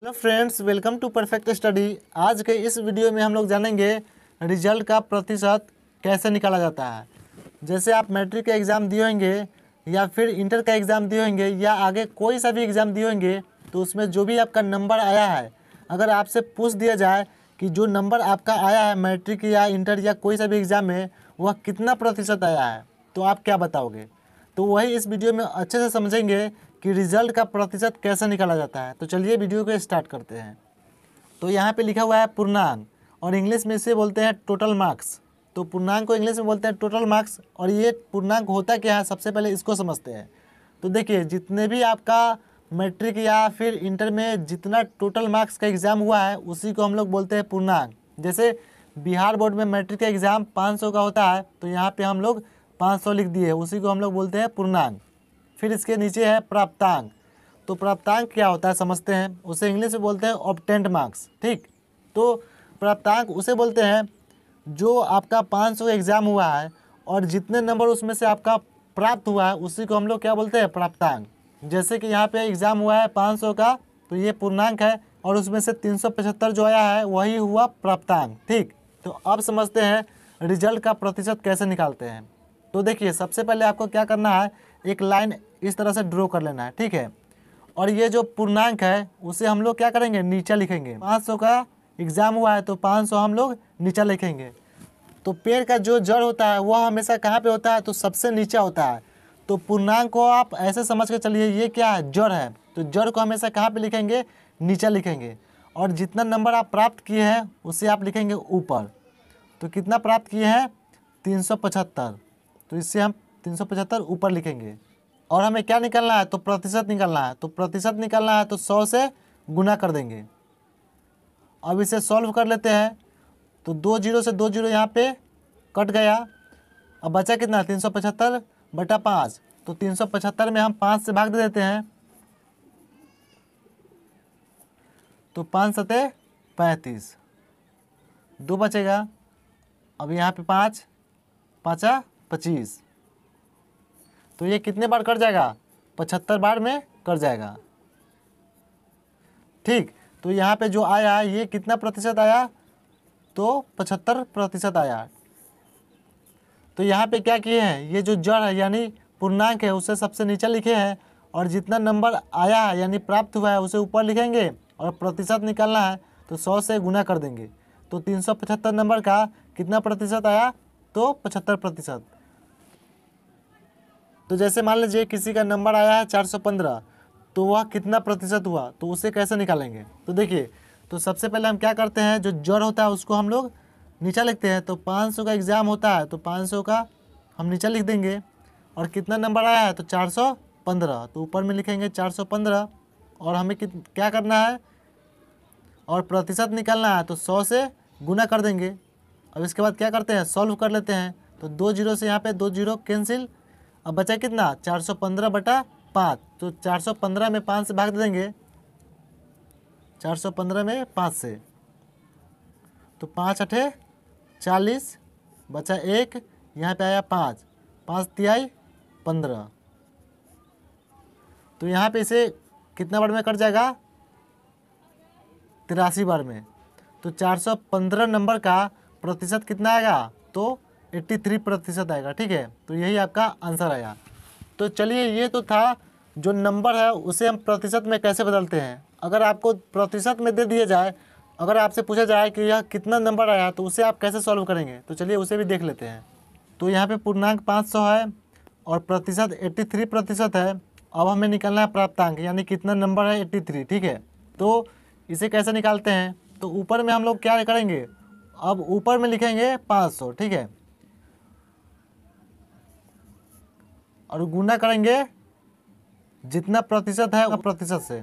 Hello friends, welcome to perfect study. आज के इस वीडियो में हम लोग जानेंगे रिजल्ट का प्रतिशत कैसे निकाला जाता है। जैसे आप मैट्रिक का एग्ज़ाम दिए होंगे या फिर इंटर का एग्ज़ाम दिए होंगे या आगे कोई सा भी एग्ज़ाम दिए होंगे, तो उसमें जो भी आपका नंबर आया है, अगर आपसे पूछ दिया जाए कि जो नंबर आपका आया है मैट्रिक या इंटर या कोई सा भी एग्ज़ाम में, वह कितना प्रतिशत आया है, तो आप क्या बताओगे। तो वही इस वीडियो में अच्छे से समझेंगे कि रिज़ल्ट का प्रतिशत कैसे निकाला जाता है। तो चलिए वीडियो को स्टार्ट करते हैं। तो यहाँ पे लिखा हुआ है पूर्णांक, और इंग्लिश में इसे बोलते हैं टोटल मार्क्स। तो पूर्णांक को इंग्लिश में बोलते हैं टोटल मार्क्स। और ये पूर्णांक होता क्या है, सबसे पहले इसको समझते हैं। तो देखिए, जितने भी आपका मैट्रिक या फिर इंटर में जितना टोटल मार्क्स का एग्ज़ाम हुआ है, उसी को हम लोग बोलते हैं पूर्णांक। जैसे बिहार बोर्ड में मैट्रिक का एग्ज़ाम 500 का होता है, तो यहाँ पर हम लोग 500 लिख दिए, उसी को हम लोग बोलते हैं पूर्णांक। फिर इसके नीचे है प्राप्तांक। तो प्राप्तांक क्या होता है समझते हैं। उसे इंग्लिश में बोलते हैं ऑब्टेन्ड मार्क्स। ठीक, तो प्राप्तांक उसे बोलते हैं जो आपका 500 का एग्ज़ाम हुआ है और जितने नंबर उसमें से आपका प्राप्त हुआ है, उसी को हम लोग क्या बोलते हैं, प्राप्तांक। जैसे कि यहाँ पे एग्ज़ाम हुआ है 500 का, तो ये पूर्णांक है, और उसमें से 375 जो आया है वही हुआ प्राप्तांक। ठीक, तो अब समझते हैं रिजल्ट का प्रतिशत कैसे निकालते हैं। तो देखिए, सबसे पहले आपको क्या करना है, एक लाइन इस तरह से ड्रॉ कर लेना है। ठीक है, और ये जो पूर्णांक है उसे हम लोग क्या करेंगे, नीचे लिखेंगे। 500 का एग्ज़ाम हुआ है तो 500 हम लोग नीचे लिखेंगे। तो पेड़ का जो जड़ होता है वह हमेशा कहाँ पे होता है, तो सबसे नीचे होता है। तो पूर्णांक को आप ऐसे समझ के चलिए, ये क्या है, जड़ है। तो जड़ को हमेशा कहाँ पे लिखेंगे, नीचे लिखेंगे। और जितना नंबर आप प्राप्त किए हैं उसे आप लिखेंगे ऊपर। तो कितना प्राप्त किए हैं, 375, तो इससे हम 375 ऊपर लिखेंगे। और हमें क्या निकालना है, तो प्रतिशत निकालना है। तो प्रतिशत निकालना है तो 100 से गुना कर देंगे। अब इसे सॉल्व कर लेते हैं। तो 2 जीरो से 2 जीरो यहाँ पे कट गया। अब बचा कितना, 375 बटा 5। तो 375 में हम 5 से भाग दे देते हैं, तो 5 सते 35, 2 बचेगा। अब यहाँ पे 5 5 25, तो ये कितने बार कट जाएगा, 75 बार में कट जाएगा। ठीक, तो यहाँ पे जो आया ये कितना प्रतिशत आया, तो 75% आया। तो यहाँ पे क्या किए हैं, ये जो जड़ है यानी पूर्णांक है उसे सबसे नीचे लिखे हैं, और जितना नंबर आया है यानी प्राप्त हुआ है उसे ऊपर लिखेंगे, और प्रतिशत निकालना है तो 100 से गुना कर देंगे। तो 375 नंबर का कितना प्रतिशत आया, तो 75%। तो जैसे मान लीजिए किसी का नंबर आया है 415, तो वह कितना प्रतिशत हुआ, तो उसे कैसे निकालेंगे। तो देखिए, तो सबसे पहले हम क्या करते हैं, जो जड़ होता है उसको हम लोग नीचे लिखते हैं। तो 500 का एग्ज़ाम होता है तो 500 का हम नीचे लिख देंगे, और कितना नंबर आया है, तो 415, तो ऊपर में लिखेंगे 415। और हमें क्या करना है, और प्रतिशत निकालना है तो 100 से गुना कर देंगे। अब इसके बाद क्या करते हैं, सॉल्व कर लेते हैं। तो 2 जीरो से यहाँ पे 2 जीरो कैंसिल। अब बचा कितना, 415 बटा 5। तो 415 में 5 से भाग दे देंगे, 415 में 5 से, तो 5 अठे 40, बचा 1, यहाँ पे आया 5, 5 तिहाई 15। तो यहाँ पे इसे कितना बार में कट जाएगा, 83 बार में। तो 415 नंबर का प्रतिशत कितना आएगा, तो 83% आएगा। ठीक है, तो यही आपका आंसर आया। तो चलिए, ये तो था जो नंबर है उसे हम प्रतिशत में कैसे बदलते हैं। अगर आपको प्रतिशत में दे दिया जाए, अगर आपसे पूछा जाए कि यह कितना नंबर आया, तो उसे आप कैसे सॉल्व करेंगे, तो चलिए उसे भी देख लेते हैं। तो यहाँ पे पूर्णांक 500 है और प्रतिशत 83% है। अब हमें निकालना है प्राप्तांक, यानी कितना नंबर है, 83। ठीक है, तो इसे कैसे निकालते हैं, तो ऊपर में हम लोग क्या करेंगे, अब ऊपर में लिखेंगे 500। ठीक है, और गुना करेंगे जितना प्रतिशत है प्रतिशत से।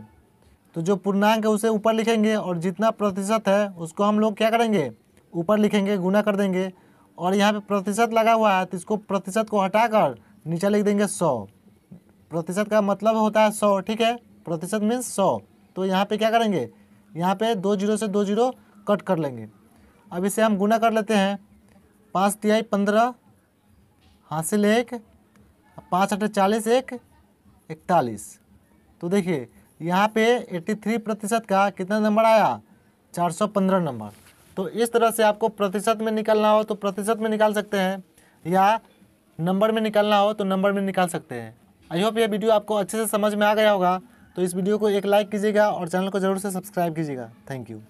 तो जो पूर्णांक है उसे ऊपर लिखेंगे, और जितना प्रतिशत है उसको हम लोग क्या करेंगे, ऊपर लिखेंगे, गुना कर देंगे। और यहाँ पे प्रतिशत लगा हुआ है तो इसको प्रतिशत को हटाकर नीचे लिख देंगे 100। प्रतिशत का मतलब होता है 100। ठीक है, प्रतिशत मीन्स 100। तो यहाँ पे क्या करेंगे, यहाँ पे 2 जीरो से 2 जीरो कट कर लेंगे। अब इसे हम गुना कर लेते हैं, 5 तिहाई 15, हासिल 1, 5 अठे 40, 1 41। तो देखिए यहाँ पे 83% का कितना नंबर आया, 415 नंबर। तो इस तरह से आपको प्रतिशत में निकालना हो तो प्रतिशत में निकाल सकते हैं, या नंबर में निकालना हो तो नंबर में निकाल सकते हैं। आई होप ये वीडियो आपको अच्छे से समझ में आ गया होगा। तो इस वीडियो को एक लाइक कीजिएगा और चैनल को ज़रूर से सब्सक्राइब कीजिएगा। Thank you.